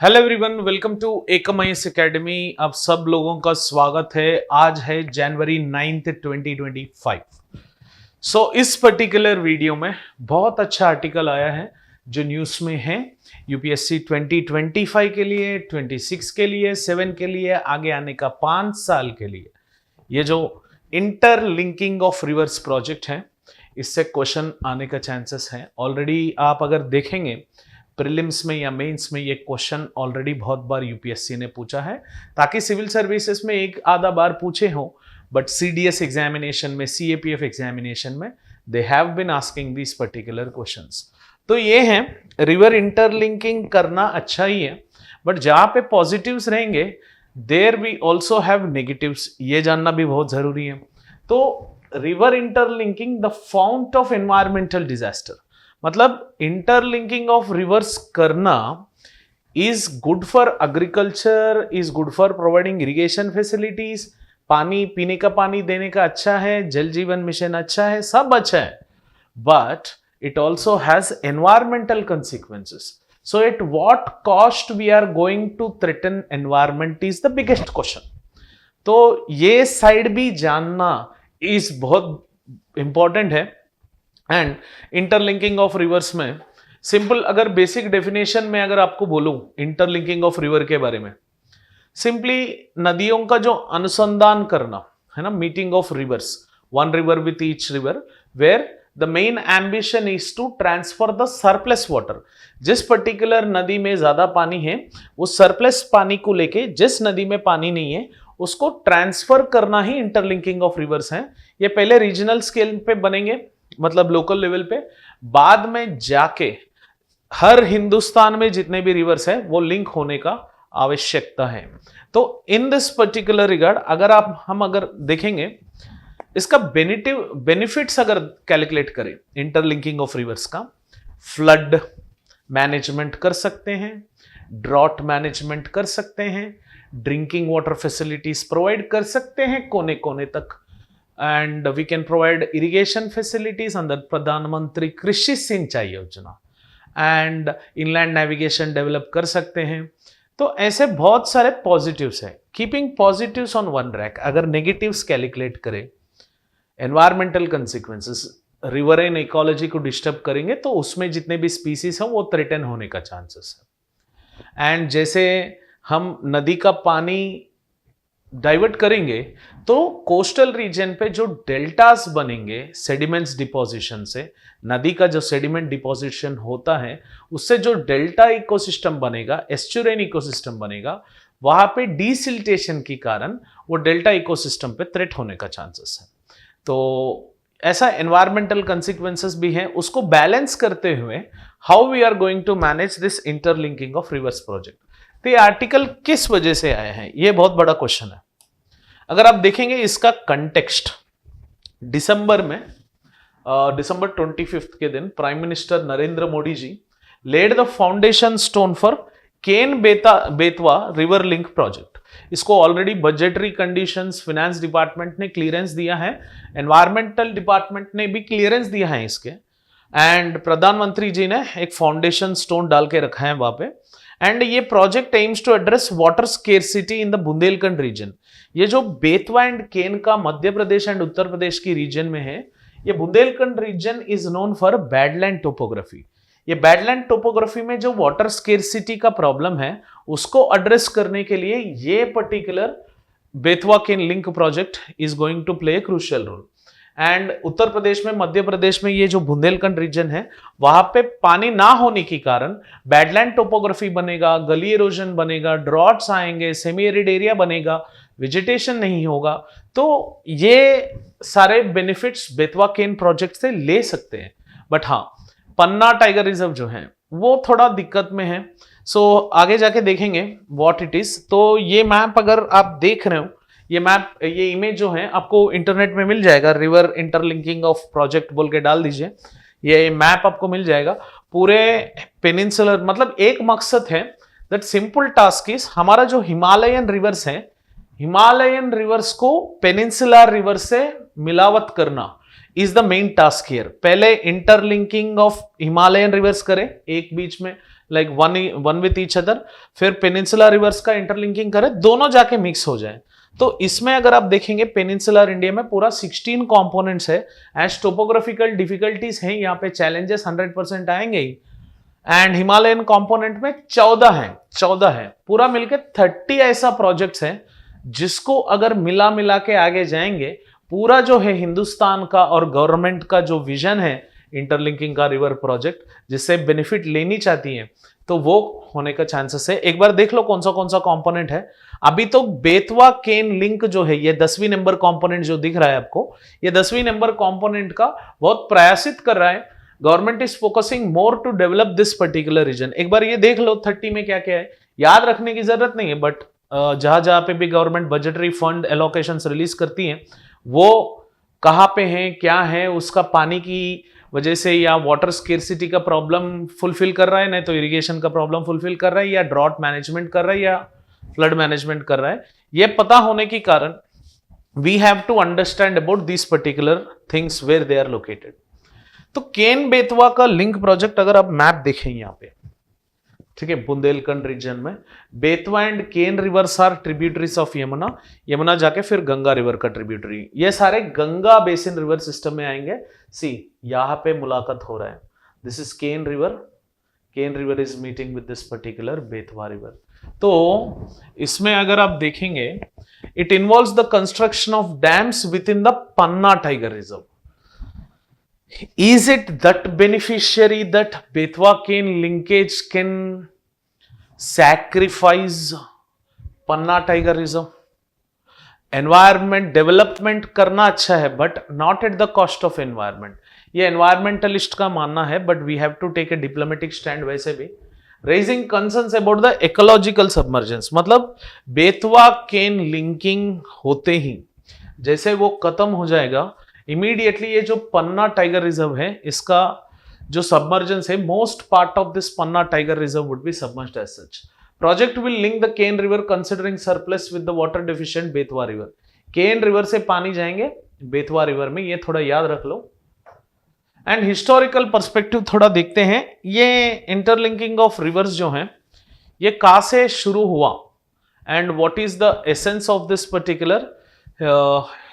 Hello everyone, welcome to Ekam IAS academy. आप सब लोगों का स्वागत है। आज है जनवरी 9th 2025। इस पर्टिकुलर वीडियो में बहुत अच्छा आर्टिकल आया है जो न्यूज़ में है। यूपीएससी 2025 के लिए, 26 के लिए, 7 के लिए, आगे आने का 5 साल के लिए ये जो इंटरलिंकिंग ऑफ रिवर्स प्रोजेक्ट है, इससे क्वेश्चन आने का चांसेस है। ऑलरेडी आप अगर देखेंगे प्रीलिम्स में या मेंस में ये क्वेश्चन ऑलरेडी बहुत बार यूपीएससी ने पूछा है, ताकि सिविल सर्विसेज में एक आधा बार पूछे हो, बट सीडीएस एग्जामिनेशन में, सीएपीएफ एग्जामिनेशन में they have been asking this particular questions. तो ये है, रिवर इंटरलिंकिंग करना अच्छा ही है, बट जहां पे पॉजिटिव्स रहेंगे there we also have negatives, ये जानना भी बहुत जरूरी है। तो river interlinking the fount of environmental disaster, मतलब इंटरलिंकिंग ऑफ रिवर्स करना is good for agriculture, is good for providing irrigation facilities, पानी पीने का पानी देने का अच्छा है, जल जीवन मिशन अच्छा है, सब अच्छा है, but it also has environmental consequences. So at what cost we are going to threaten environment is the biggest question. तो ये साइड भी जानना इस बहुत इंपॉर्टेंट है। एंड इंटरलिंकिंग ऑफ रिवर्स में सिंपल, अगर बेसिक डेफिनेशन में अगर आपको बोलूं इंटरलिंकिंग ऑफ रिवर के बारे में, सिंपली नदियों का जो अनुसंधान करना है ना, meeting of rivers, one river with each river, where the main ambition is to transfer the surplus water. जिस पर्टिकुलर नदी में ज्यादा पानी है, उस सरप्लस पानी को लेके जिस नदी में पानी नहीं है उसको ट्रांसफर करना ही इंटरलिंकिंग ऑफ रिवर्स है। ये पहले रीजनल स्केल पे बनेंगे, मतलब लोकल लेवल पे, बाद में जाके हर हिंदुस्तान में जितने भी रिवर्स है वो लिंक होने का आवश्यकता है। तो इन दिस पर्टिकुलर रिगार्ड अगर हम अगर देखेंगे इसका बेनिफिट्स अगर कैलकुलेट करें इंटरलिंकिंग ऑफ रिवर्स का, फ्लड मैनेजमेंट कर सकते हैं, ड्रॉट मैनेजमेंट कर सकते हैं, ड्रिंकिंग वाटर फैसिलिटीज प्रोवाइड कर सकते हैं कोने कोने तक, and we can provide irrigation facilities under Pradhan Mantri Krishi सिंचाई योजना, एंड इनलैंड नेविगेशन डेवलप कर सकते हैं। तो ऐसे बहुत सारे पॉजिटिव्स हैं। Keeping positives on one rack, अगर नेगेटिव्स कैलकुलेट करें, environmental consequences, river and ecology को डिस्टर्ब करेंगे तो उसमें जितने भी स्पीसीज हैं वो थ्रेटन होने का चांसेस है। एंड जैसे हम नदी का पानी डाइवर्ट करेंगे तो कोस्टल रीजन पे जो डेल्टास बनेंगे सेडिमेंट्स डिपोजिशन से, नदी का जो सेडिमेंट डिपोजिशन होता है उससे जो डेल्टा इकोसिस्टम बनेगा, एस्चुरेन इकोसिस्टम बनेगा, वहां पे डिसिल्टेशन के कारण वो डेल्टा इकोसिस्टम पे थ्रेट होने का चांसेस है। तो ऐसा एनवायरमेंटल कंसिक्वेंसेस भी हैं, उसको बैलेंस करते हुए how we are going to manage this interlinking of rivers project. तो ये आर्टिकल किस वजह से आया है, ये बहुत बड़ा क्वेश्चन है। अगर आप देखेंगे इसका कंटेक्स्ट, दिसंबर में दिसंबर 25 के दिन prime minister Narendra Modi ji laid the foundation stone for Ken Betwa river link project. इसको already budgetary conditions finance department ने क्लियरेंस दिया है, एनवायरमेंटल डिपार्टमेंट ने भी क्लियरेंस दिया है इसके, एंड प्रधानमंत्री जी ने एक फाउंडेशन स्टोन डाल के रखा है वहां पे। एंड ये project aims to address water scarcity in the Bundelkhand region. ये जो बेतवा एंड केन का मध्य प्रदेश एंड उत्तर प्रदेश की रीजन में है, ये Bundelkhand region is known for badland topography. ये बैडलैंड टोपोग्राफी में जो वाटर स्केर्सिटी का प्रॉब्लम है उसको एड्रेस करने के लिए ये particular Betwa Ken link project is going to play a crucial role. And Uttar Pradesh में, मध्य प्रदेश में ये जो बुंदेलखंड रीजन है वहां पे पानी ना होने के कारण बैडलैंड टोपोग्राफी बनेगा, गली इरोजन बनेगा, ड्रॉट्स आएंगे, सेमी एरिड एरिया बनेगा, वेजिटेशन नहीं होगा। तो ये सारे बेनिफिट्स बेतवा केन प्रोजेक्ट से ले सकते हैं, बट हाँ पन्ना टाइगर रिजर्व जो है वो थोड़ा दिक्कत में है। सो आगे जाके देखेंगे व्हाट इट इज। तो ये मैप अगर आप देख रहे हो, ये मैप, ये इमेज जो है आपको इंटरनेट में मिल जाएगा, रिवर इंटरलिंकिंग ऑफ प्रोजेक्ट बोल के डाल दीजिए, ये मैप आपको मिल जाएगा पूरे पेनिनसुलर। मतलब एक मकसद है, दैट सिंपल टास्क इज, हमारा जो हिमालयन रिवर्स है, हिमालयन रिवर्स को पेनिनसुलर रिवर से मिलावट करना is the main task here. पहले इंटरलिंकिंग ऑफ हिमालयन रिवर्स करें एक बीच में, like one with each other, फिर पेनिनसुला रिवर्स का इंटरलिंकिंग करे, दोनों जाके मिक्स हो जाए। तो इसमें अगर आप देखेंगे पेनिनसुलर इंडिया में पूरा 16 कंपोनेंट्स है। एज टोपोग्राफिकल डिफिकल्टीज हैं यहाँ पे, चैलेंजेस 100% आएंगे ही। एंड हिमालयन कंपोनेंट में 14 है, पूरा मिलके 30 ऐसा प्रोजेक्ट्स है जिसको अगर मिला के आगे जाएंगे, पूरा जो है हिंदुस्तान का और गवर्नमेंट का जो विजन है इंटरलिंकिंग का रिवर प्रोजेक्ट, जिससे बेनिफिट लेनी चाहती है, तो वो होने का चांसेस है। एक बार देख लो कौन सा कंपोनेंट है। अभी तो बेतवा केन लिंक जो है, ये 10वीं नंबर कंपोनेंट जो दिख रहा है आपको, ये 10वीं नंबर कंपोनेंट का बहुत प्रयासित कर रहा है। Government is focusing more to develop this particular region. एक बार ये देख लो 30 में क्या क्या है, याद रखने की जरूरत नहीं है, बट जहां पे भी government budgetary fund allocations release करती है, वो कहां पे है, क्या है, उसका पानी की वजह से या वाटर स्केर्सिटी का प्रॉब्लम फुलफिल कर रहा है, नहीं तो इरिगेशन का प्रॉब्लम फुलफिल कर रहा है, या ड्रॉट मैनेजमेंट कर रहा है, या फ्लड मैनेजमेंट कर रहा है। ये पता होने के कारण we have to understand about this particular things where they are located. तो केन बेतवा का लिंक प्रोजेक्ट अगर आप मैप देखें यहां पे, ठीक है, बुंदेलखंड रीजन में Betwa and Ken rivers are tributaries of Yamuna, Yamuna जाके फिर गंगा रिवर का ट्रिब्यूटरी, ये सारे गंगा बेसिन रिवर सिस्टम में आएंगे। सी यहां पे मुलाकात हो रहा है, this is Ken river is meeting with this particular Betwa river. तो इसमें अगर आप देखेंगे, it involves the construction of dams within the Panna tiger reserve. Is it that beneficiary that Betwa Cane linkage can sacrifice Panna Tiger Reserve? Environment development करना अच्छा है, but not at the cost of environment. ये environmentalist का मानना है, but we have to take a diplomatic stand वैसे भी। Raising concerns about the ecological submergence, मतलब बेतवा केन लिंकिंग होते ही जैसे वो खत्म हो जाएगा, इमीडिएटली ये जो पन्ना टाइगर रिजर्व है, इसका जो सबमर्जेंस है, most part of this Panna tiger reserve would be submerged as such. Project will link the Ken river considering surplus with the water deficient Betwa river. Ken river से पानी जाएंगे बेतवा रिवर में, ये थोड़ा याद रख लो। एंड हिस्टोरिकल पर्सपेक्टिव थोड़ा देखते हैं, ये इंटरलिंकिंग ऑफ रिवर्स जो है ये कहां से शुरू हुआ and what is the essence of this particular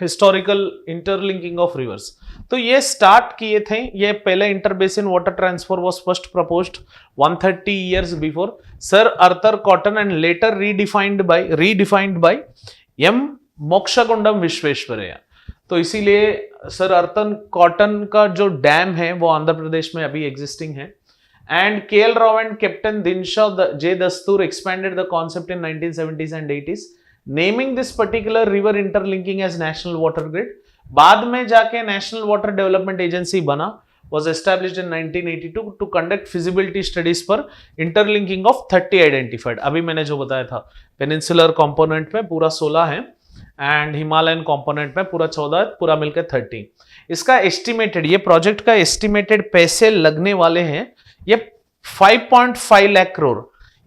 historical interlinking of rivers. तो ये स्टार्ट किए थे, ये पहले interbasin water transfer was first proposed 130 years before sir Arthur Cotton and later redefined by M Mokshagundam Visvesvaraya. तो इसीलिए सर आर्थर कॉटन का जो डैम है वो आंध्र प्रदेश में अभी एग्जिस्टिंग है। And KL Rao and captain Dinshaw J Dastur expanded the concept in 1970s and 80s, naming this particular river interlinking as national water grid. बाद में जाके नेशनल वाटर डेवलपमेंट एजेंसी बना, was established in 1982 to conduct feasibility studies पर interlinking of 30 identified। अभी मैंने जो बताया था, पेनिनसुलर कंपोनेंट में पूरा 16 है एंड हिमालयन कंपोनेंट में पूरा 14 है, पूरा मिलकर 30। इसका एस्टिमेटेड, ये प्रोजेक्ट का एस्टिमेटेड पैसे लगने वाले हैं ये 5.5 लाख करोड़।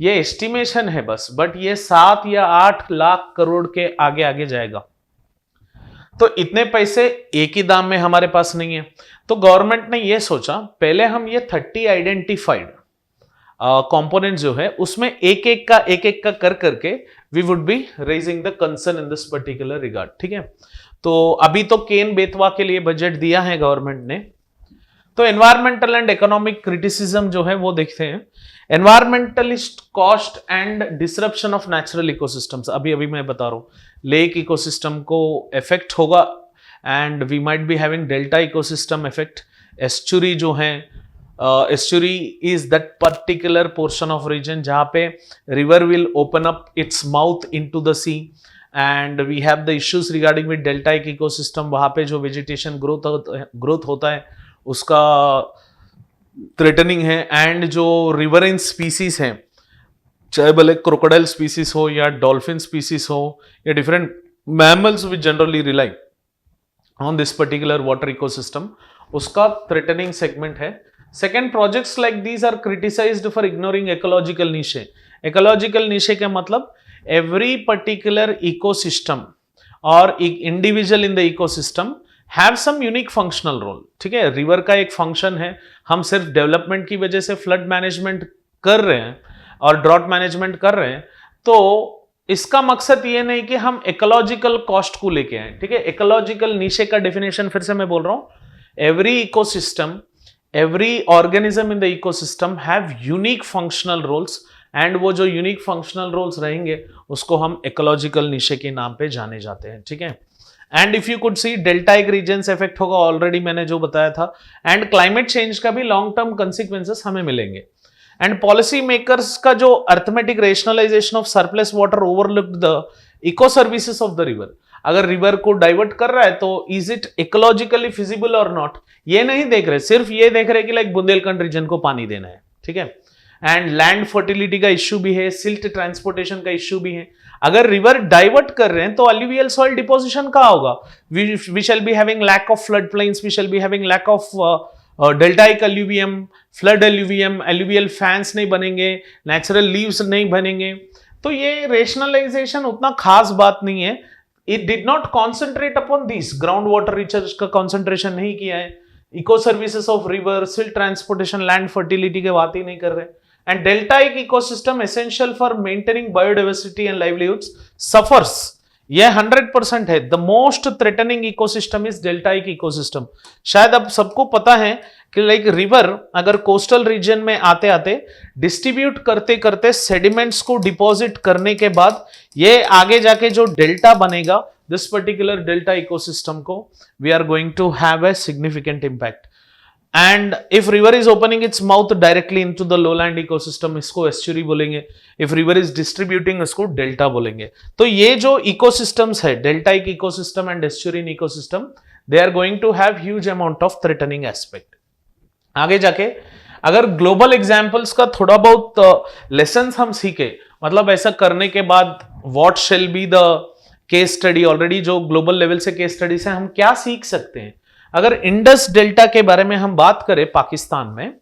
ये एस्टिमेशन है बस, बट ये 7 या 8 लाख करोड़ के आगे आगे जाएगा। तो इतने पैसे एक ही दाम में हमारे पास नहीं है, तो गवर्नमेंट ने ये सोचा पहले हम ये 30 आइडेंटिफाइड कंपोनेंट जो है उसमें एक एक का कर करके we would be raising the concern in this particular regard. ठीक है, तो अभी तो केन बेतवा के लिए बजट दिया है गवर्नमेंट ने। तो एनवायरमेंटल एंड इकोनॉमिक क्रिटिसिज्म जो है वो देखते हैं। Environmentalist cost and disruption of natural ecosystems, अभी मैं बता रहा हूं, लेक इकोसिस्टम को इफेक्ट होगा and we might be having delta ecosystem effect. Estuary जो है, estuary is that particular portion of region जहां पे river will open up its mouth into the sea and we have the issues regarding with deltaic ecosystem. वहां पे जो vegetation growth होता है उसका थ्रेटनिंग है, एंड जो रिवरेन स्पीसीज हैं, चाहे भले क्रोकोडाइल स्पीसीज हो या डॉल्फिन स्पीसीज हो या different mammals which generally rely on this particular water ecosystem, उसका थ्रेटनिंग सेगमेंट है। Second, projects like these are criticised for ignoring ecological niche. Ecological niche का मतलब एवरी पर्टिकुलर इकोसिस्टम और individual in the ecosystem have some unique functional role. ठीक है, river का एक function है, हम सिर्फ डेवलपमेंट की वजह से फ्लड मैनेजमेंट कर रहे हैं और ड्रॉट मैनेजमेंट कर रहे हैं, तो इसका मकसद ये नहीं कि हम इकोलॉजिकल कॉस्ट को लेके आए, ठीक है। इकोलॉजिकल नीचे का डेफिनेशन फिर से मैं बोल रहा हूं, every ecosystem, every organism in the ecosystem have unique functional roles, and वो जो यूनिक फंक्शनल रोल्स रहेंगे उसको हम इकोलॉजिकल नीचे के नाम पे जाने जाते हैं, ठीक है। And if you could see deltaic regions effect होगा, ऑलरेडी मैंने जो बताया था, एंड क्लाइमेट चेंज का भी लॉन्ग टर्म कंसिक्वेंसेस हमें मिलेंगे। एंड पॉलिसी मेकर्स का जो arithmetic rationalisation of surplus water overlooked the eco services of the river, अगर रिवर को डाइवर्ट कर रहा है तो इज इट इकोलॉजिकली फिजिबल और नॉट, ये नहीं देख रहे, सिर्फ ये देख रहे कि लाइक बुंदेलखंड रीजन को पानी देना है, ठीक है। एंड लैंड फर्टिलिटी का इश्यू भी है, सिल्ट ट्रांसपोर्टेशन का इश्यू भी है। अगर रिवर डाइवर्ट कर रहे हैं तो अलुवियल सॉइल डिपोजिशन कहां होगा, we shall be having lack of flood plains, we shall be having lack of deltaic alluvium, flood alluvium, alluvial fans नहीं बनेंगे, नेचुरल लीव्स नहीं बनेंगे। तो ये रेशनलाइजेशन उतना खास बात नहीं है, it did not concentrate upon this, ground water research का कॉन्सेंट्रेशन नहीं किया है, eco services of river, silt transportation, land fertility के बात ही नहीं कर रहे। And deltaic ecosystem essential for maintaining biodiversity and livelihoods suffers, यह 100% है। The most threatening ecosystem is deltaic ecosystem। शायद अब सबको पता है कि लाइक रिवर अगर कोस्टल रीजन में आते आते डिस्ट्रीब्यूट करते करते सेडिमेंट्स को डिपॉजिट करने के बाद ये आगे जाके जो डेल्टा बनेगा, दिस पर्टिकुलर डेल्टा इकोसिस्टम को we are going to have a significant impact. And if river is opening its mouth directly into the lowland ecosystem, इसको एस्चुरी बोलेंगे। इफ रिवर इज डिस्ट्रीब्यूटिंग, इसको डेल्टा बोलेंगे। तो ये जो ecosystems है, deltaic ecosystem and estuarine ecosystem, they are going to have huge amount of threatening aspect. आगे जाके अगर ग्लोबल एग्जाम्पल्स का थोड़ा बहुत लेसन्स हम सीखे, मतलब ऐसा करने के बाद what shall be the case study, already जो ग्लोबल लेवल से केस स्टडी से हम क्या सीख सकते हैं। अगर इंडस डेल्टा के बारे में हम बात करें पाकिस्तान में,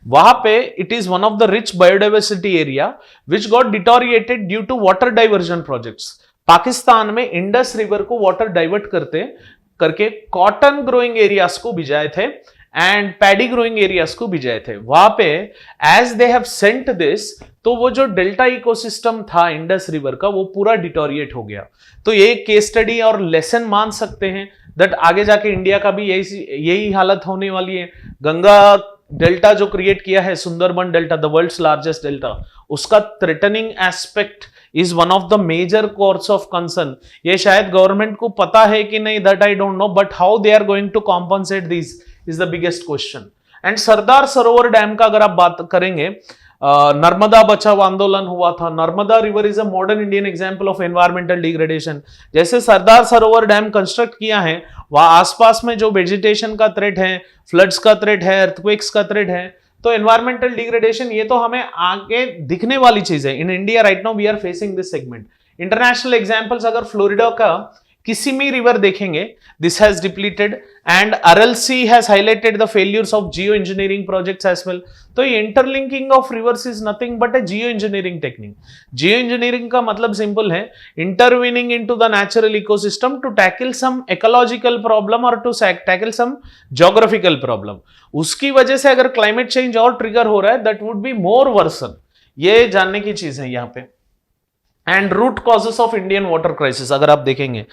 वहां पे it is one of the rich biodiversity area which got deteriorated due to water diversion projects. Pakistan में इंडस रिवर को वाटर डाइवर्ट करके कॉटन ग्रोइंग एरियाज को भिजाए थे एंड पैडी ग्रोइंग एरियाज को भिजाए थे। वहां पे as they have sent this, तो वो जो डेल्टा इकोसिस्टम था इंडस रिवर का, वो पूरा डिटोरिएट हो गया। तो ये केस स्टडी और लेसन मान सकते हैं दैट आगे जाके इंडिया का भी यही हालत होने वाली है। गंगा डेल्टा जो क्रिएट किया है, Sundarban delta, the world's largest delta, उसका threatening aspect is one of the major course of concern. ये शायद गवर्नमेंट को पता है कि नहीं, that I don't know, but how they are going to compensate this is the biggest question. And Sardar Sarovar dam का अगर आप बात करेंगे, नर्मदा बचाओ आंदोलन हुआ था। Narmada river is a modern Indian example of environmental degradation. जैसे सरदार सरोवर डैम कंस्ट्रक्ट किया है, वहां आसपास में जो वेजिटेशन का थ्रेट है, फ्लड्स का थ्रेट है, अर्थक्वेक्स का थ्रेट है, तो एनवायरमेंटल डिग्रेडेशन ये तो हमें आगे दिखने वाली चीज है। In India right now we are facing this segment. International examples अगर फ्लोरिडा का किसिमी रिवर देखेंगे, this has depleted, and RLC has highlighted the failures of geo engineering projects as well. तो ये interlinking of rivers is nothing but a geo engineering technique. Geo engineering का मतलब simple है, intervening into the natural ecosystem to tackle some ecological problem और to tackle some geographical problem. उसकी वजह से अगर क्लाइमेट चेंज और ट्रिगर हो रहा है, that would be more worsen. ये जानने की चीज है यहाँ पे। And root causes of Indian water crisis, अगर आप देखेंगे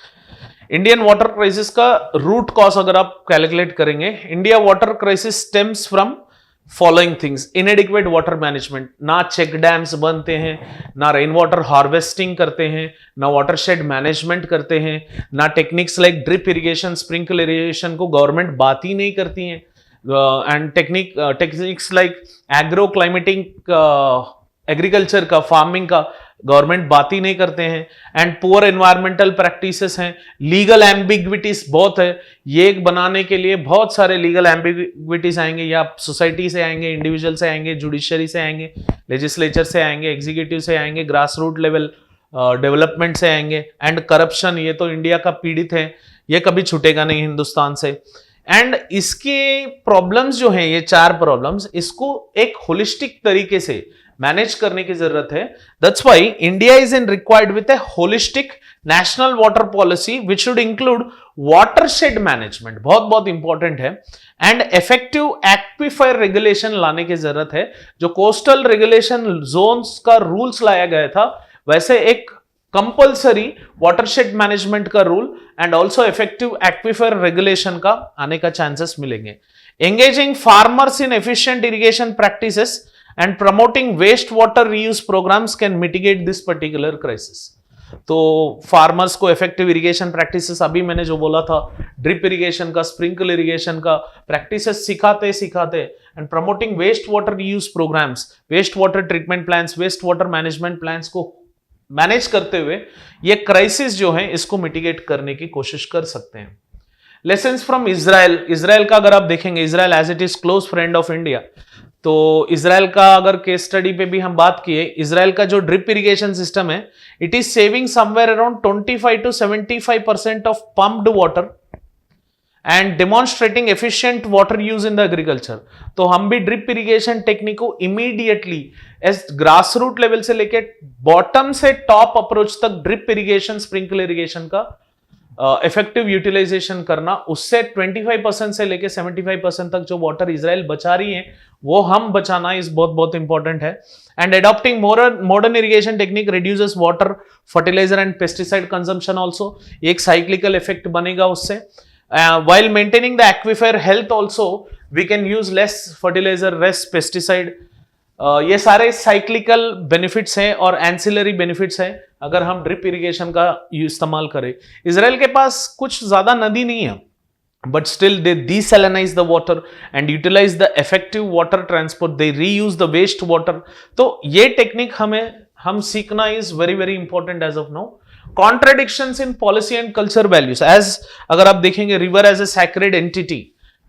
इंडियन वाटर क्राइसिस का रूट कॉज अगर आप कैलकुलेट करेंगे, India water crisis stems from following things: inadequate water management, ना चेक डैम्स बनते हैं, ना रेन वाटर हार्वेस्टिंग करते हैं, ना वाटरशेड मैनेजमेंट करते हैं, ना techniques like drip irrigation, sprinkle irrigation को गवर्नमेंट बात ही नहीं करती है, and techniques like agro climatic agriculture का, फार्मिंग का गवर्नमेंट बात ही नहीं करते हैं। एंड पुअर एनवायरमेंटल प्रैक्टिसेस हैं, लीगल एम्बिग्विटीज बहुत है। ये बनाने के लिए बहुत सारे लीगल एम्बिग्विटीज आएंगे, या सोसाइटी से आएंगे, इंडिविजुअल से आएंगे, जुडिशरी से आएंगे, लेजिस्लेचर से आएंगे, एग्जीक्यूटिव से आएंगे, ग्रास रूट लेवल डेवलपमेंट से आएंगे। एंड करप्शन, ये तो इंडिया का पीड़ित है, ये कभी छूटेगा नहीं हिंदुस्तान से। एंड इसके प्रॉब्लम्स जो हैं, ये 4 प्रॉब्लम्स, इसको एक होलिस्टिक तरीके से मैनेज करने की जरूरत है. That's why India is in required with A holistic national water policy which should include watershed management, बहुत बहुत इंपॉर्टेंट है, एंड इफेक्टिव एक्विफायर रेगुलेशन लाने की जरूरत है. जो कोस्टल रेगुलेशन जोन्स का रूल्स लाया गया था, वैसे एक कंपल्सरी वाटरशेड मैनेजमेंट का rule and also effective aquifer regulation का आने का चांसेस मिलेंगे. Engaging farmers in efficient irrigation practices and promoting waste water reuse programmes can mitigate this particular crisis. तो फार्मर्स को इफेक्टिव इरिगेशन प्रैक्टिसेस, अभी मैंने जो बोला था, ड्रिप इरिगेशन का, स्प्रिंकल इरिगेशन का प्रैक्टिसेस सिखाते सिखाते and promoting waste water reuse programmes, waste water treatment plans, waste water management plans को मैनेज करते हुए ये क्राइसिस जो है इसको मिटिगेट करने की कोशिश कर सकते हैं. Lessons from Israel. इजराइल का अगर आप देखेंगे, Israel as it is close friend of India, तो इजराइल का अगर केस स्टडी पे भी हम बात किए, इजराइल का जो ड्रिप इरिगेशन सिस्टम है, it is saving somewhere around 25 to 75% of pumped water and demonstrating efficient water use in the agriculture. तो हम भी ड्रिप इरिगेशन टेक्निक को immediately as grass root level से लेके बॉटम से टॉप अप्रोच तक drip irrigation, sprinkle irrigation का effective utilisation करना, उससे 25% से लेके 75% तक जो वाटर इजराइल बचा रही है वो हम बचाना इस बहुत बहुत इंपॉर्टेंट है. And adopting modern irrigation technique reduces water, fertiliser and pesticide consumption also. एक साइक्लिकल इफेक्ट बनेगा उससे. while maintaining the aquifer health also we can use less fertilizer, less pesticide. ये सारे साइक्लिकल बेनिफिट्स हैं और एंसिलरी बेनिफिट्स हैं अगर हम ड्रिप इरिगेशन का इस्तेमाल करें. इजराइल के पास कुछ ज्यादा नदी नहीं है, but still they desalinize the water and utilize the effective water transport, they reuse the waste water. तो ये टेक्निक हम सीखना is very very important as of now. Contradictions in policy and culture values, as अगर आप देखेंगे river as a sacred entity,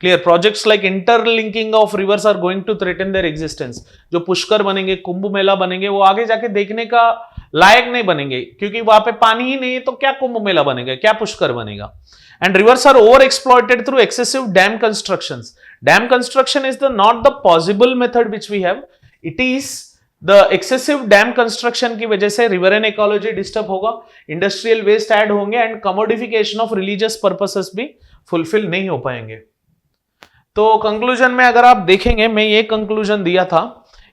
clear projects like interlinking of rivers are going to threaten their existence. जो पुष्कर बनेंगे, कुंभ मेला बनेंगे, वो आगे जाके देखने का लायक नहीं बनेंगे, क्योंकि वहां पे पानी ही नहीं है, तो क्या कुंभ मेला बनेगा, क्या पुष्कर बनेगा. And rivers are over exploited through excessive dam constructions. Dam construction is not the possible method which we have. It is the excessive dam construction की वजह से riverine ecology डिस्टर्ब होगा, इंडस्ट्रियल वेस्ट ऐड होंगे and commodification of religious purposes भी fulfil नहीं हो पाएंगे. तो कंक्लूजन में अगर आप देखेंगे, मैं ये कंक्लूजन दिया था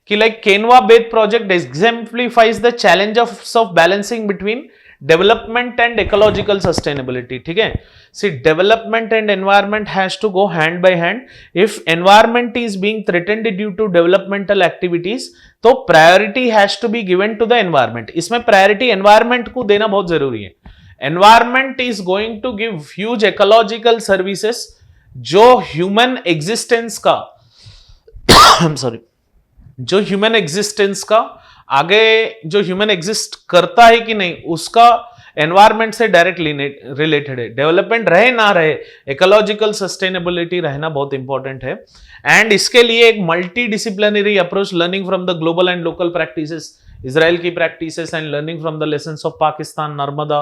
कि लाइक केनवा बेद project exemplifies the challenge of balancing between development and ecological sustainability. ठीक है, see development and environment has to go hand by hand. If environment is being threatened due to developmental activities, तो priority has to be given to the environment. इसमें priority environment को देना बहुत जरूरी है. Environment is going to give huge ecological services जो human existence का sorry जो ह्यूमन एग्जिस्टेंस का आगे जो ह्यूमन एग्जिस्ट करता है कि नहीं, उसका एनवायरमेंट से डायरेक्टली रिलेटेड है. डेवलपमेंट रहे ना रहे, इकोलॉजिकल सस्टेनेबिलिटी रहना बहुत इंपॉर्टेंट है. एंड इसके लिए एक multi disciplinary approach, learning from the global and local practices, Israel की practices and learning from the lessons of Pakistan, Narmada,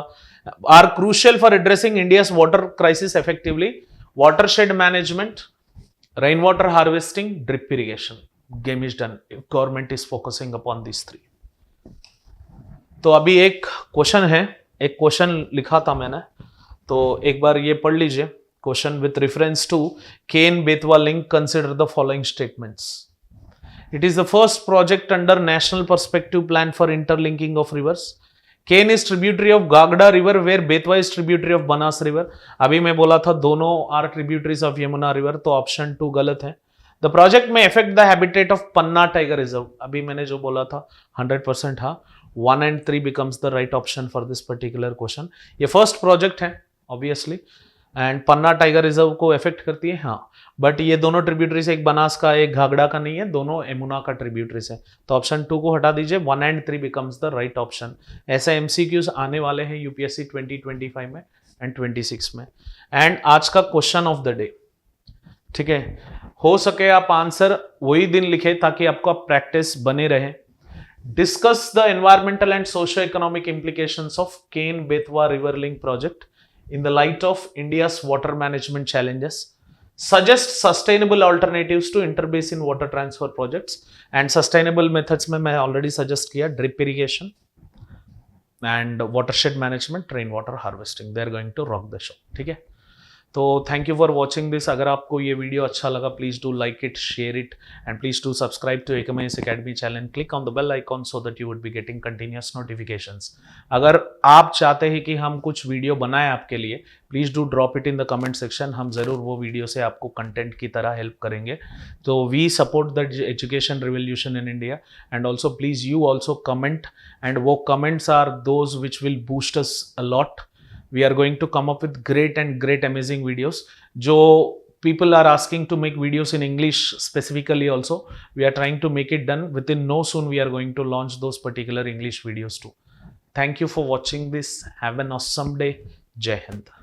are crucial for addressing India's water crisis effectively. Watershed management, rain water harvesting, drip irrigation, game is done. Government is focusing upon this 3. तो अभी एक question है, एक question लिखा था मैंने, तो एक बार ये पढ़ लीजिए. Question with reference to Ken Betwa link, consider the following statements. It is the first project under national perspective plan for interlinking of rivers. Ken is tributary of गागड़ा river where Betwa is tributary of Banas river. अभी मैं बोला था दोनों are tributaries of Yamuna river, तो option 2 गलत है. The project में effect the habitat of Panna tiger reserve. अभी मैंने जो बोला था 100% हाँ. 1 and 3 becomes the right option for this particular question. ये फर्स्ट प्रोजेक्ट है obviously, and Panna tiger reserve को इफेक्ट करती है हाँ, बट ये दोनों ट्रिब्यूटरीज, एक बनास का एक घाघड़ा का नहीं है, दोनों यमुना का ट्रिब्यूटरीज है. तो ऑप्शन 2 को हटा दीजिए. 1 and 3 becomes the right option. ऐसे एमसीक्यूज आने वाले हैं यूपीएससी 2025 में एंड 26 में. एंड आज का क्वेश्चन ऑफ द डे, ठीक है, हो सके आप आंसर वही दिन लिखे ताकि आपका प्रैक्टिस बने रहे. Discuss the environmental and socio-economic implications of Ken-Betwa river link project in the light of India's water management challenges. suggest sustainable alternatives to interbase in water transfer projects. And sustainable methods में मैं already suggest किया, drip irrigation and watershed management, rainwater harvesting. They are going to rock the show. ठीक है, तो thank you for watching this. अगर आपको ये video अच्छा लगा, please do like it, share it, and please do subscribe to एकमाईस academy channel. Click on the bell icon so that you would be getting continuous notifications. अगर आप चाहते हैं कि हम कुछ वीडियो बनाएं आपके लिए, please do drop it in the comment section. हम जरूर वो वीडियो से आपको कंटेंट की तरह हेल्प करेंगे. तो we support the education revolution in India, and also please you also comment, and वो comments are those which will boost us a lot. We are going to come up with great amazing videos. जो people are asking to make videos in English specifically also, we are trying to make it done. Within no soon we are going to launch those particular English videos too. Thank you for watching this. Have an awesome day. Jai Hind.